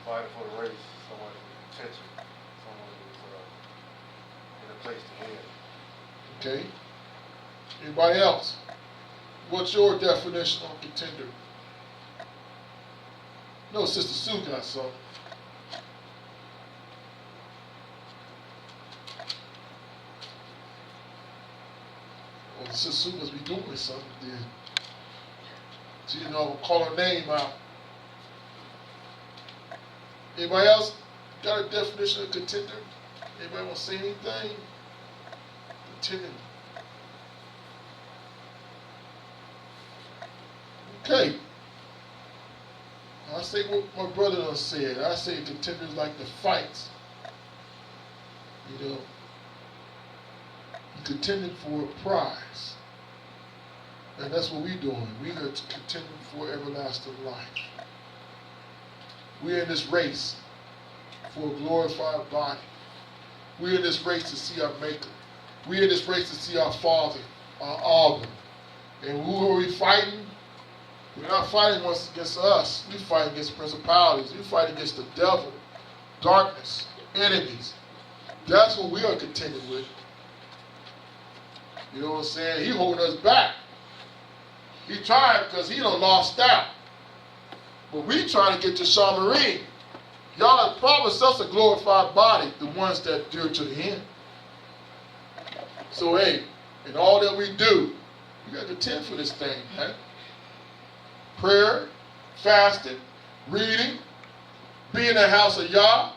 fighting for the race. Someone's in contention. Someone is in a place to win. Okay. Anybody else? What's your definition of contender? No, Sister Sue got some. Well, Sister Sue must be doing something then. She didn't know I'm gonna call her name out. Anybody else got a definition of contender? Anybody want to say anything? Contender. Okay. I say what my brother done said. I say contenders like the fights. You contending for a prize. And that's what we're doing. We are contending for everlasting life. We're in this race for a glorified body. We're in this race to see our Maker. We're in this race to see our Father, our Abba. And who are we fighting? We're not fighting once against us. We fight against principalities. We fight against the devil, darkness, enemies. That's what we are contending with. You know what I'm saying? He holding us back. He trying because he done lost out. But we trying to get to Shamarine. Y'all have promised us a glorified body, the ones that endure to the end. So hey, in all that we do, we got to contend for this thing, man. Prayer, fasting, reading, be in the house of Yah.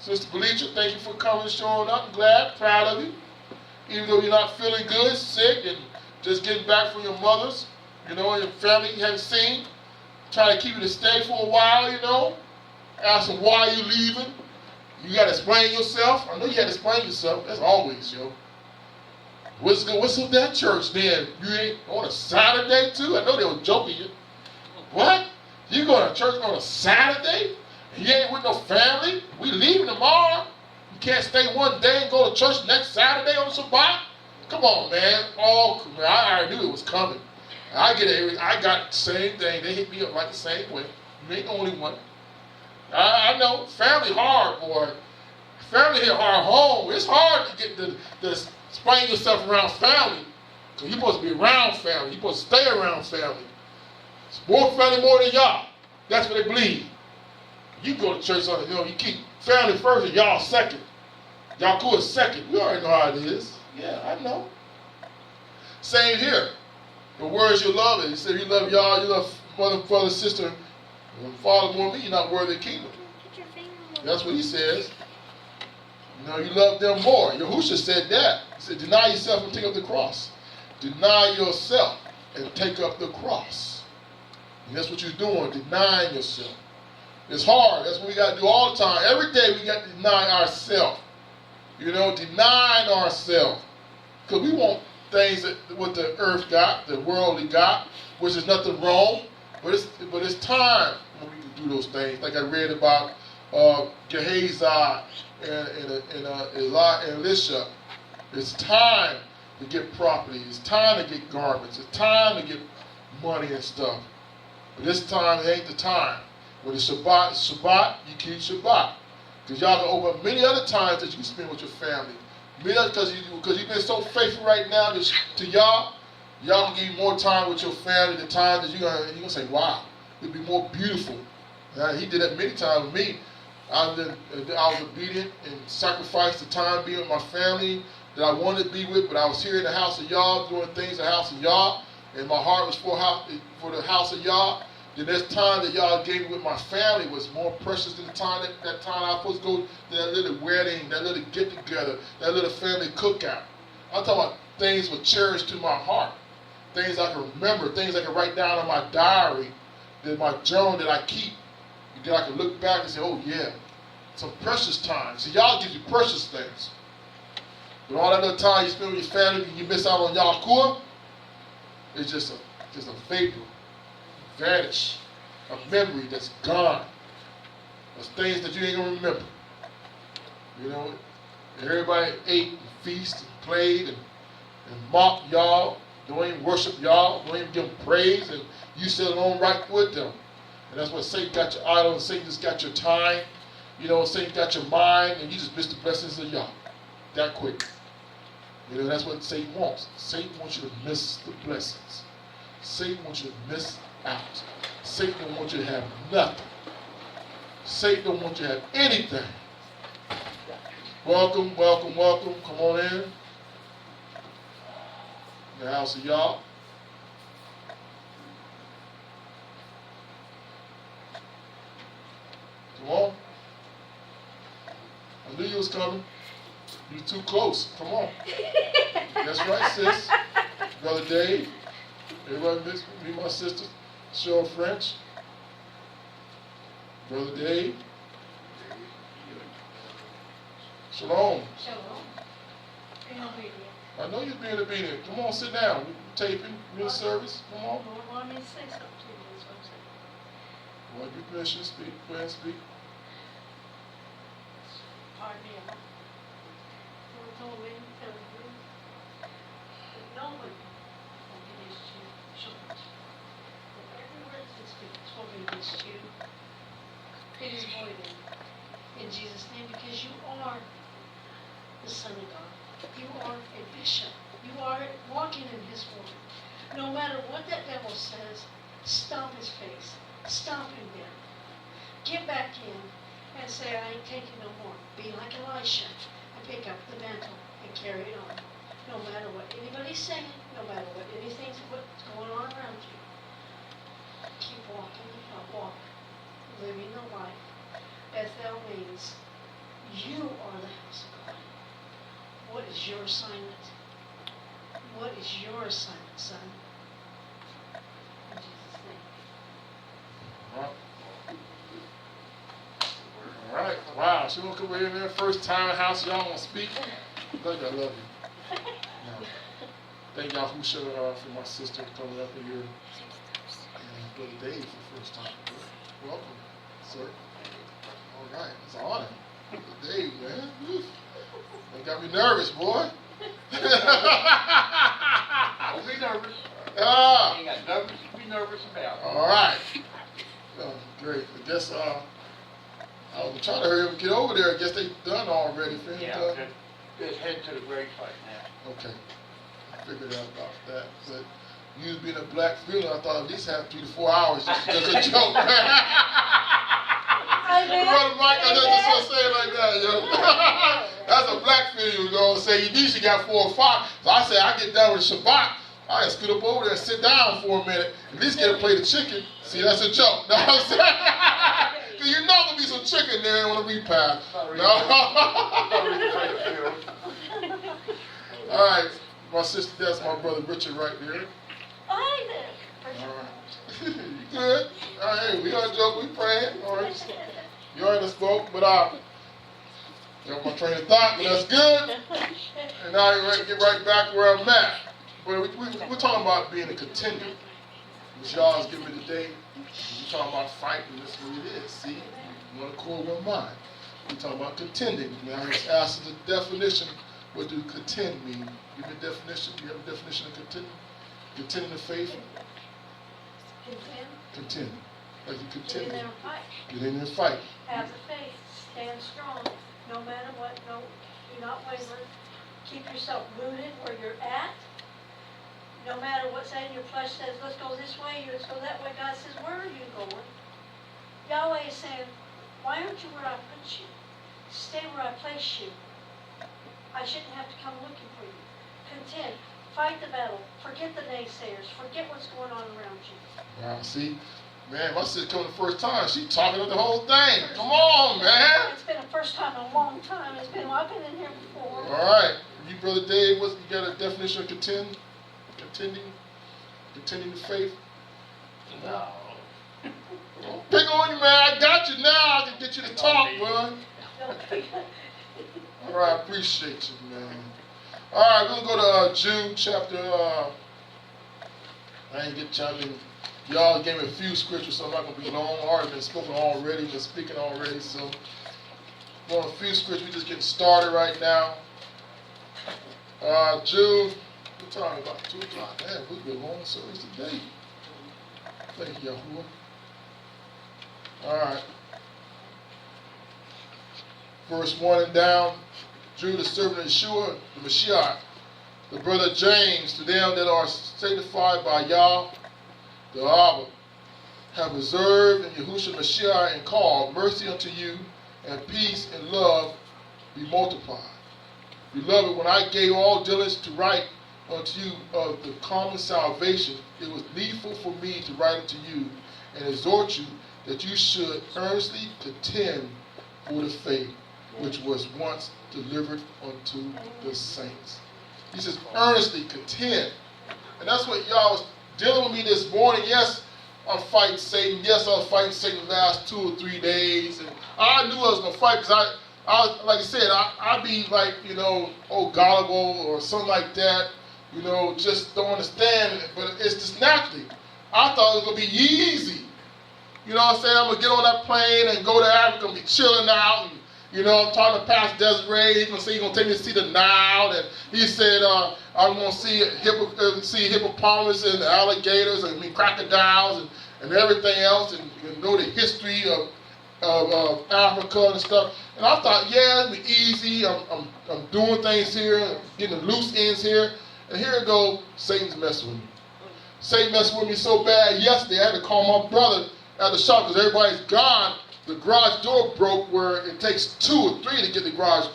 Sister Felicia, thank you for coming and showing up. I'm glad, proud of you. Even though you're not feeling good, sick, and just getting back from your mothers, and your family you haven't seen. Trying to keep you to stay for a while, Ask them why you leaving. You got to explain yourself. I know you got to explain yourself. That's always, What's up that church then? You ain't on a Saturday too? I know they were joking you. What? You going to church on a Saturday? And you ain't with no family? We leaving tomorrow? You can't stay one day and go to church next Saturday on Shabbat? Come on, man. I already knew it was coming. I got the same thing. They hit me up like the same way. You ain't the only one. I know. Family hard, boy. Family hit hard home. It's hard to get the explain yourself around family. Because you're supposed to be around family. You're supposed to stay around family. It's more family more than y'all. That's what they believe. You go to church on you keep family first and y'all second. Y'all cool is second. We already know how it is. Yeah, I know. Same here. The words you love it. He said you love y'all, you love mother, brother, sister, and father more than me, you're not worthy of the kingdom. That's what he says. You love them more. Yahushua said that. He said, deny yourself and take up the cross. Deny yourself and take up the cross. And that's what you're doing, denying yourself. It's hard. That's what we got to do all the time. Every day we got to deny ourselves. Denying ourselves. Because we want things that what the earth got, the worldly got, which is nothing wrong. But it's time when we can do those things. Like I read about Gehazi and Elisha. It's time to get property. It's time to get garments. It's time to get money and stuff. But this time, it ain't the time. When it's Shabbat, you keep Shabbat. Because y'all can open up many other times that you spend with your family. Because you've been so faithful right now to y'all, y'all can give you more time with your family, the time that you're going to say, wow, it'll be more beautiful. He did that many times with me. I was obedient and sacrificed the time being with my family that I wanted to be with, but I was here in the house of Yah, doing things in the house of Yah, and my heart was for the house of Yah. Then this time that y'all gave me with my family was more precious than the time that time I was supposed to go to that little wedding, that little get-together, that little family cookout. I'm talking about things were cherished to my heart. Things I can remember, things I can write down in my diary, that my journal that I keep. That I can look back and say, oh yeah, some precious times. See, y'all gives you precious things. But all that other time you spend with your family and you miss out on Yahuwah, it's just a vapor, vanish, a memory that's gone. There's things that you ain't gonna remember. You know, everybody ate and feasted and played and mocked y'all, don't even worship y'all, don't even give them praise, and you sit alone right with them. And that's what Satan got your idol, and Satan just got your time, you know, Satan got your mind, and you just miss the blessings of y'all that quick. You know, that's what Satan wants. Satan wants you to miss the blessings. Satan wants you to miss out. Satan don't want you to have nothing. Satan don't want you to have anything. Welcome, welcome, welcome. Come on in. The house of y'all. Come on. I knew you was coming. You too close. Come on. That's right, sis. Brother Dave. Everybody miss me, my sister, Cheryl French. Brother Dave. Shalom. Shalom. Being obedient. I know you're being obedient. Come on, sit down. We're taping, real service. Come on. Lord wanted me to say something to you, that's what I'm saying. Well, give permission, speak. Go ahead and speak. Pardon me. Lord told me to tell you that no one will be against you, children. That every word that's spoken against you, it is voided in Jesus' name, because you are the Son of God. You are a bishop. You are walking in His word. No matter what that devil says, stomp his face. Stomp him down. Get back in and say, I ain't taking no more. Be like Elisha and pick up the mantle and carry it on. No matter what anybody's saying, no matter what anything's what's going on around you. Keep walking the walk. Living the life. Bethel means you are the house of God. What is your assignment? What is your assignment, son? In Jesus' name. All right. Wow. She won't come in there first time in the house. Y'all want to speak? Thank you. I love you. Thank y'all who showed for my sister coming up here. And Brother Dave for the first time. Welcome, sir. All right. It's an honor. Brother Dave, man. Woo. That got me nervous, boy. Don't be nervous. Ah. You ain't got nothing to be nervous about. All right. Great. I guess I was trying to hurry up and get over there. I guess they done already. Yeah, just head to the grace right now. Okay. I figured out about that. But you being a black funeral, I thought at least have 3 to 4 hours just a joke. Brother Mike, I just want to say it like that, yo. That's a black funeral, you know what I'm saying? You usually got 4 or 5. So I said, I get done with Shabbat, I can scoot up over there and sit down for a minute, at least get a plate of chicken. See, that's a joke. Know what I'm saying? Because you know there'll be some chicken there on the repast. No? All right, my sister, that's my brother Richard right there. Hi there. All right. You good? All right, hey, we gonna joke, we praying. All right. You already spoke, but got my train of thought, but that's good. And now you're ready to get right back where I'm at. But we're talking about being a contender. Which y'all is giving me today. We're talking about fighting, that's what it is. See? One accord, one mind. We're talking about contending. Now let's ask the definition. What do contend mean? Give me a definition. Do you have a definition of contending? Contending the faith? Contend. Contend. Like you Get in contend. there and fight. Get in there and fight. Have the faith. Stand strong. No matter what. No, do not waver. Keep yourself rooted where you're at. No matter what's in your flesh says, let's go this way, let's go that way. God says, where are you going? Yahweh is saying, why aren't you where I put you? Stay where I place you. I shouldn't have to come looking for you. Contend. Fight the battle. Forget the naysayers. Forget what's going on around you. Wow, see? Man, my sister coming the first time. She talking up the whole thing. Come on, man. It's been the first time in a long time. I've been in here before. All right. You, Brother Dave, you got a definition of contending the faith? No. Pick on you, man. I got you now. I can get you to talk, bro. All right, I appreciate you, man. All right, we're going to go to Jude chapter, I ain't get chapter. Y'all gave me a few scriptures, so I'm not going to be long. I've already been spoken already, been speaking already, so going a few scriptures. We're just getting started right now. Jude, what time? About 2 o'clock. Man, we've been long service today. Thank you, Yahuwah. All right. Verse 1 and down. Jude, the servant of Yeshua, the Mashiach, the brother James, to them that are sanctified by Yah, the Abba, have observed in Yahushua Mashiach and called, mercy unto you, and peace and love be multiplied. Beloved, when I gave all diligence to write unto you of the common salvation, it was needful for me to write unto you and exhort you that you should earnestly contend for the faith which was once delivered unto the saints. He says, earnestly contend. And that's what y'all was dealing with me this morning. Yes, I'm fighting Satan. Yes, I was fighting Satan the last 2 or 3 days. And I knew I was going to fight because I was, like I said, I'd be like, gullible or something like that. Just don't understand it. But it's just naturally. I thought it was going to be easy. You know what I'm saying? I'm going to get on that plane and go to Africa and be chilling out. And, I'm talking to Pastor Desiree. He's going to say he's going to take me to see the Nile. And he said, I'm going to see hippopotamus and alligators and crocodiles and everything else. And know the history of Africa and stuff. And I thought, yeah, it'll be easy. I'm doing things here, getting the loose ends here. And here it goes, Satan's messing with me. Satan messed with me so bad yesterday, I had to call my brother at the shop because everybody's gone. The garage door broke where it takes 2 or 3 to get the garage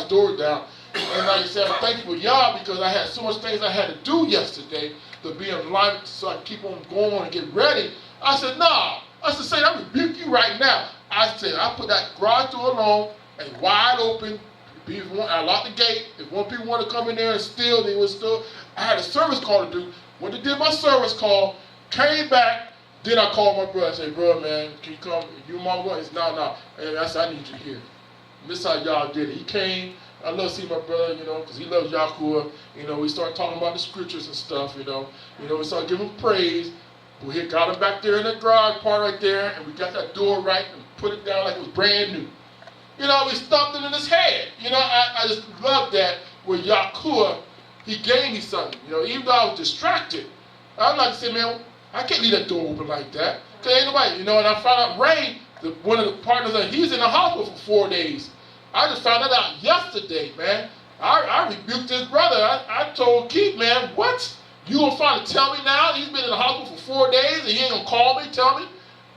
door down. And like I said, I'm thankful for y'all because I had so much things I had to do yesterday to be in alignment so I can keep on going and get ready. I said, nah. I said, Satan, I rebuke you right now. I said, I put that garage door alone and wide open. I locked the gate. If one people want to come in there and steal, they would steal. I had a service call to do. When they did my service call, came back, then I called my brother. I said, bro, man, can you come? You my brother? He said, no. And I said, I need you here. And this is how y'all did it. He came. I love to see my brother, because he loves Yahuwah. We started talking about the scriptures and stuff, We started giving him praise. We got him back there in the garage part right there, and we got that door right and put it down like it was brand new. We stuffed it in his head. I just love that with Yahuwah, he gave me something. Even though I was distracted, I'd like to say, man, I can't leave that door open like that. Because ain't nobody, and I found out Ray, one of the partners, he's in the hospital for 4 days. I just found that out yesterday, man. I rebuked his brother. I told Keith, man, what? You gonna finally tell me now? He's been in the hospital for 4 days and he ain't gonna call me, tell me?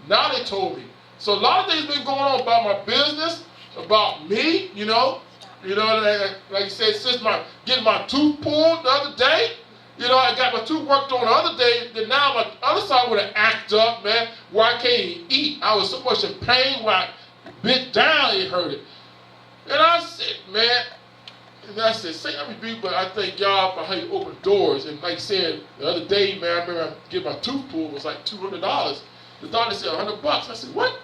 Now they told me. So a lot of things been going on about my business, about me, like you said, since getting my tooth pulled the other day, I got my tooth worked on the other day, then now my other side would have acted up, man, where I can't even eat. I was so much in pain where I bit down, it hurted. And I said, man, say I rebuke, but I thank y'all for how you open doors. And like I said, the other day, man, I remember getting my tooth pulled, it was like $200. The doctor said $100. I said, what?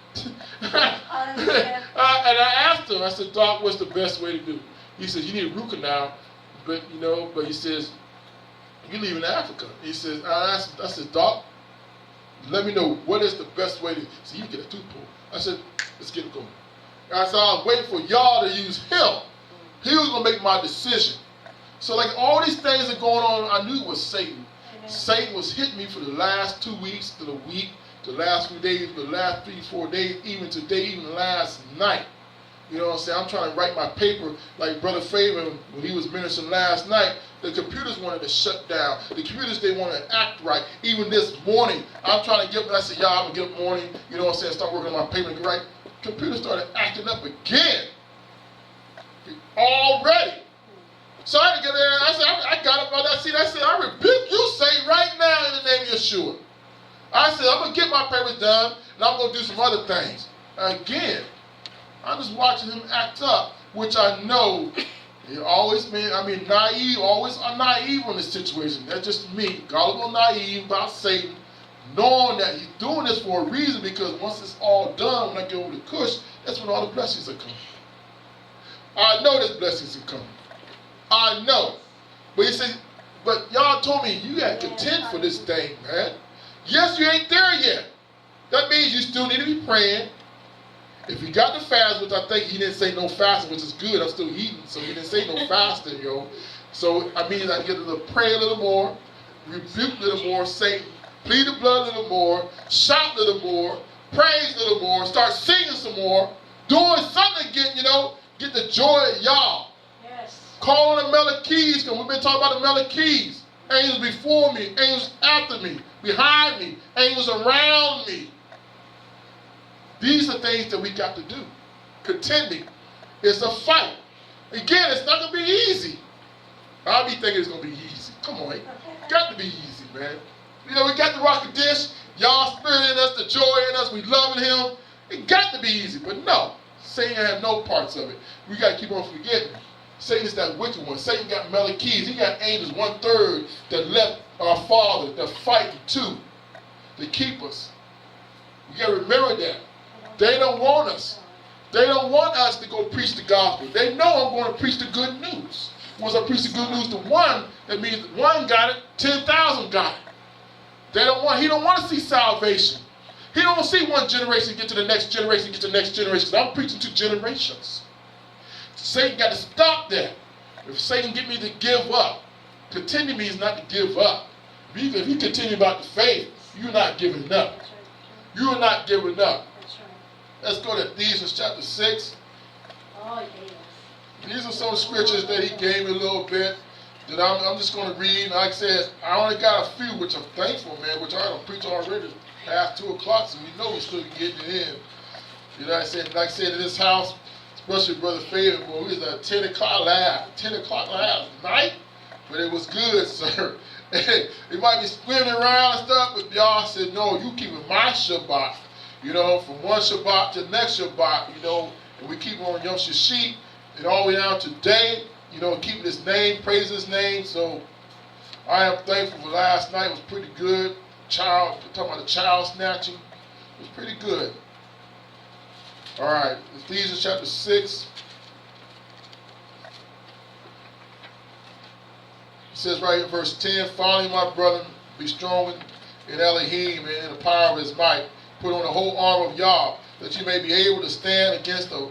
And I asked him, I said, Doc, what's the best way to do? He says, you need a root canal, but he says, you're leaving Africa. He says, I said, Doc, let me know what is the best way to, so you get a tooth pulled. I said, let's get it going. I said, I was waiting for y'all to use him. He was going to make my decision. So like all these things that are going on, I knew it was Satan. Amen. Satan was hitting me for the last 2 weeks, to the week, the last few days, the last 3-4 days, even today, even last night. You know what I'm saying? I'm trying to write my paper like Brother Favor when he was ministering last night. The computers wanted to shut down. The computers, they wanted to act right. Even this morning, I'm trying to get up. I said, y'all, I'm going to get up morning, you know what I'm saying, start working on my paper and get right. Computers started acting up again. Already. So I had to get there and I said, I got up on that seat. I said, I rebuke you, Satan, right now in the name of Yeshua. I said, I'm going to get my papers done and I'm going to do some other things. Again, I'm just watching him act up, which I know You always been, naive, always are naive on this situation. That's just me, gullible, naive about Satan, knowing that he's doing this for a reason, because once it's all done, when I get over the Cush, that's when all the blessings are coming. I know there's blessings are coming. I know. But he says, but y'all told me you got to contend for this thing, man. Yes, you ain't there yet. That means you still need to be praying. If you got the fast, which I think he didn't say no fasting, which is good. I'm still eating, so he didn't say no fasting, yo. So I mean, I get to pray a little more, rebuke a little more, Satan, plead the blood a little more, shout a little more, praise a little more, start singing some more, doing something again, get the joy of y'all. Yes. Call on the Melchies, because we've been talking about the Melchies. Angels before me, angels after me, behind me, angels around me. These are things that we got to do. Contending is a fight. Again, it's not going to be easy. I'll be thinking it's going to be easy. Come on, it got to be easy, man. We got the rocket dish. Y'all spirit in us, the joy in us. We loving him. It got to be easy, but no. Satan had no parts of it. We got to keep on forgetting. Satan is that wicked one. Satan got Melchies. He got angels 1/3 that left our Father, that fight too, to keep us. You got to remember that. They don't want us. They don't want us to go preach the gospel. They know I'm going to preach the good news. Once I preach the good news to one, that means one got it, 10,000 got it. He don't want to see salvation. He don't want to see one generation get to the next generation, get to the next generation. Because I'm preaching to generations. Satan got to stop that. If Satan get me to give up, continue means not to give up. If you continue about the faith, you're not giving up. You're not giving up. Let's go to Ephesians chapter 6. Oh, yeah. These are some scriptures that he gave me a little bit that I'm just going to read. Like I said, I only got a few, which I'm thankful, man, which I don't preach already past 2 o'clock, so we know we're still getting it in. Like I said, in this house, especially Brother Fader, boy, we was at 10 o'clock last night, but it was good, sir. It might be swimming around and stuff, but y'all said, no, you keeping my Shabbat. From one Shabbat to the next Shabbat, and we keep on Yom Shishit, and all the way down to today, keeping his name, praising his name. So I am thankful for last night. It was pretty good. Talking about the child snatching. It was pretty good. All right, Ephesians chapter 6. It says right in verse 10, finally, my brethren, be strong in Elohim and in the power of his might. Put on the whole armor of Yah, that you may be able to stand against the